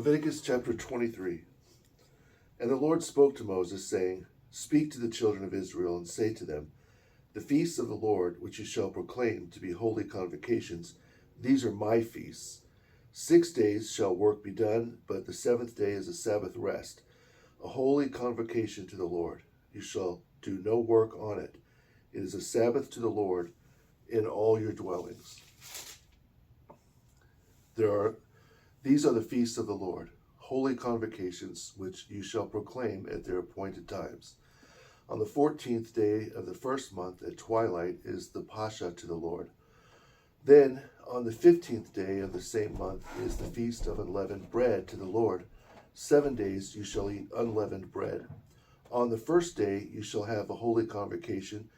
Leviticus chapter 23. And the Lord spoke to Moses, saying, Speak to the children of Israel, and say to them, The feasts of the Lord, which you shall proclaim to be holy convocations, these are my feasts. 6 days shall work be done, but the seventh day is a Sabbath rest, a holy convocation to the Lord. You shall do no work on it. It is a Sabbath to the Lord in all your dwellings. These are the feasts of the Lord, holy convocations, which you shall proclaim at their appointed times. On the 14th day of the first month at twilight is the Pascha to the Lord. Then on the 15th day of the same month is the feast of unleavened bread to the Lord. 7 days you shall eat unleavened bread. On the first day you shall have a holy convocation.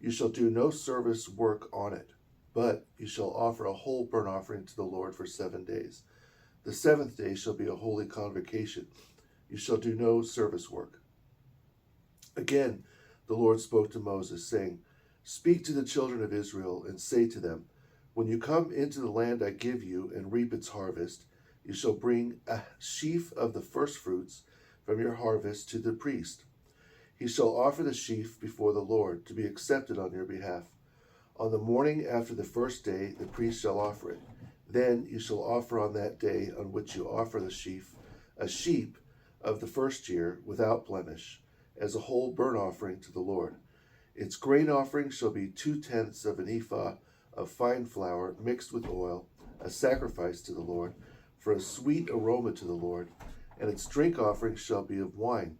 You shall do no service work on it, but you shall offer a whole burnt offering to the Lord for 7 days. The seventh day shall be a holy convocation. You shall do no service work. Again, the Lord spoke to Moses, saying, Speak to the children of Israel, and say to them, When you come into the land I give you and reap its harvest, you shall bring a sheaf of the firstfruits from your harvest to the priest. He shall offer the sheaf before the Lord to be accepted on your behalf. On the morning after the first day, the priest shall offer it. Then you shall offer on that day on which you offer the sheaf, a sheep of the first year without blemish, as a whole burnt offering to the Lord. Its grain offering shall be 2/10 of an ephah of fine flour mixed with oil, a sacrifice to the Lord, for a sweet aroma to the Lord. And its drink offering shall be of wine,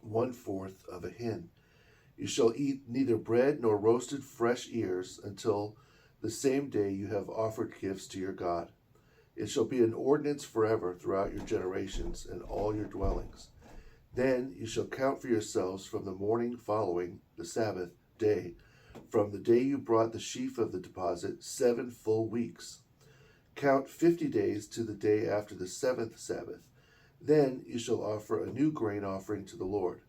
1/4 of a hin. You shall eat neither bread nor roasted fresh ears until the same day you have offered gifts to your God. It shall be an ordinance forever throughout your generations and all your dwellings. Then you shall count for yourselves from the morning following the Sabbath day, from the day you brought the sheaf of the deposit, 7 full weeks. Count 50 days to the day after the 7th Sabbath. Then you shall offer a new grain offering to the Lord.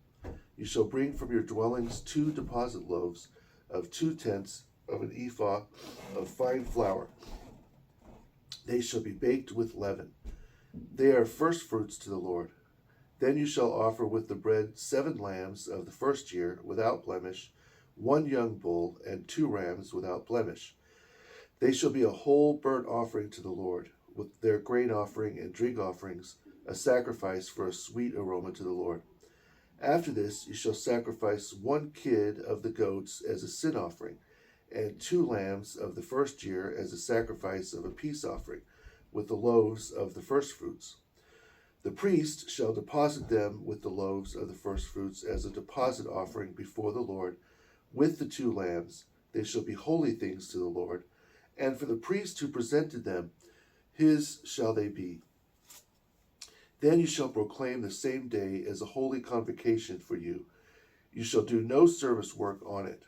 You shall bring from your dwellings 2 deposit loaves of 2/10 of an ephah of fine flour. They shall be baked with leaven. They are firstfruits to the Lord. Then you shall offer with the bread 7 lambs of the first year without blemish, 1 young bull, and 2 rams without blemish. They shall be a whole burnt offering to the Lord, with their grain offering and drink offerings, a sacrifice for a sweet aroma to the Lord. After this you shall sacrifice 1 kid of the goats as a sin offering, and 2 lambs of the first year as a sacrifice of a peace offering, with the loaves of the firstfruits. The priest shall deposit them with the loaves of the firstfruits as a deposit offering before the Lord, with the 2 lambs. They shall be holy things to the Lord, and for the priest who presented them, his shall they be. Then you shall proclaim the same day as a holy convocation for you. You shall do no service work on it.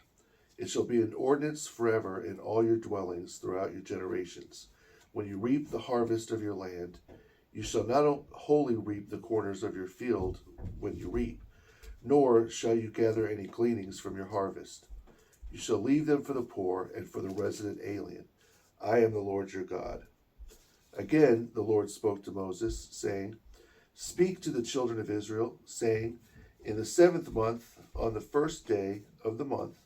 It shall be an ordinance forever in all your dwellings throughout your generations. When you reap the harvest of your land, you shall not wholly reap the corners of your field when you reap, nor shall you gather any gleanings from your harvest. You shall leave them for the poor and for the resident alien. I am the Lord your God. Again, the Lord spoke to Moses, saying, Speak to the children of Israel, saying, In the 7th month, on the first day of the month,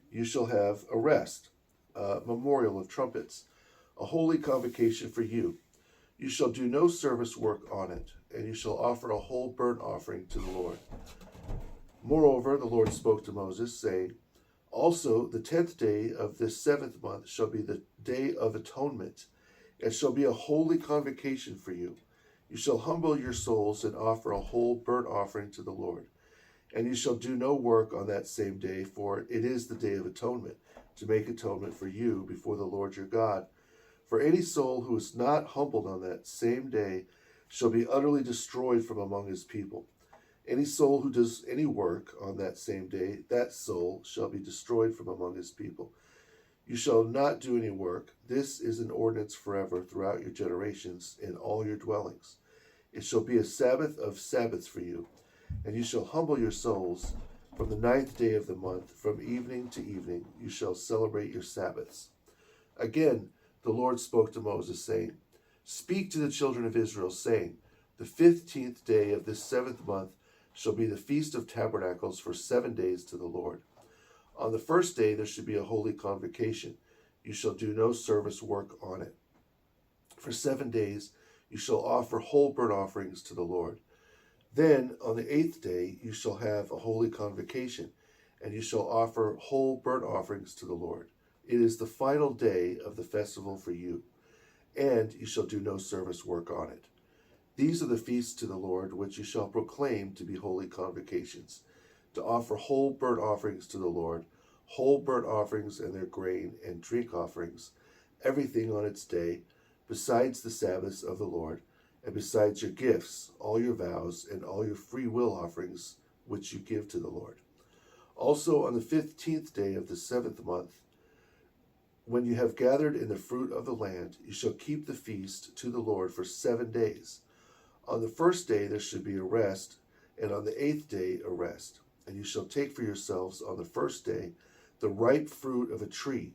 you shall have a rest, a memorial of trumpets, a holy convocation for you. You shall do no service work on it, and you shall offer a whole burnt offering to the Lord. Moreover, the Lord spoke to Moses, saying, Also the 10th day of this 7th month shall be the day of atonement. It shall be a holy convocation for you. You shall humble your souls and offer a whole burnt offering to the Lord. And you shall do no work on that same day, for it is the day of atonement, to make atonement for you before the Lord your God. For any soul who is not humbled on that same day shall be utterly destroyed from among his people. Any soul who does any work on that same day, that soul shall be destroyed from among his people. You shall not do any work. This is an ordinance forever throughout your generations in all your dwellings. It shall be a Sabbath of Sabbaths for you, and you shall humble your souls. From the 9th day of the month, from evening to evening, you shall celebrate your Sabbaths. Again, the Lord spoke to Moses, saying, Speak to the children of Israel, saying, The 15th day of this 7th month shall be the Feast of Tabernacles for 7 days to the Lord. On the first day there should be a holy convocation. You shall do no service work on it. For 7 days you shall offer whole burnt offerings to the Lord. Then on the 8th day you shall have a holy convocation, and you shall offer whole burnt offerings to the Lord. It is the final day of the festival for you, and you shall do no service work on it. These are the feasts to the Lord, which you shall proclaim to be holy convocations, to offer whole burnt offerings to the Lord, whole burnt offerings and their grain and drink offerings, everything on its day, besides the Sabbaths of the Lord, and besides your gifts, all your vows, and all your free will offerings which you give to the Lord. Also on the 15th day of the 7th month, when you have gathered in the fruit of the land, you shall keep the feast to the Lord for 7 days. On the first day there should be a rest, and on the 8th day a rest. And you shall take for yourselves on the first day the ripe fruit of a tree,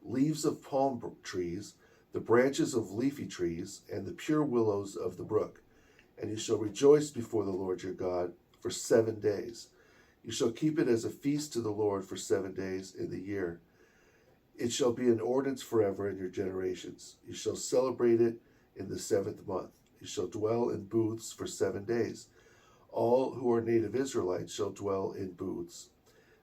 leaves of palm trees, the branches of leafy trees, and the pure willows of the brook. And you shall rejoice before the Lord your God for 7 days. You shall keep it as a feast to the Lord for 7 days in the year. It shall be an ordinance forever in your generations. You shall celebrate it in the 7th month. You shall dwell in booths for 7 days. All who are native Israelites shall dwell in booths,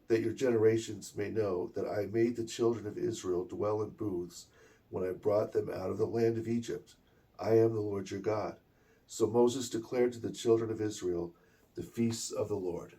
that your generations may know that I made the children of Israel dwell in booths when I brought them out of the land of Egypt. I am the Lord your God. So Moses declared to the children of Israel the feasts of the Lord.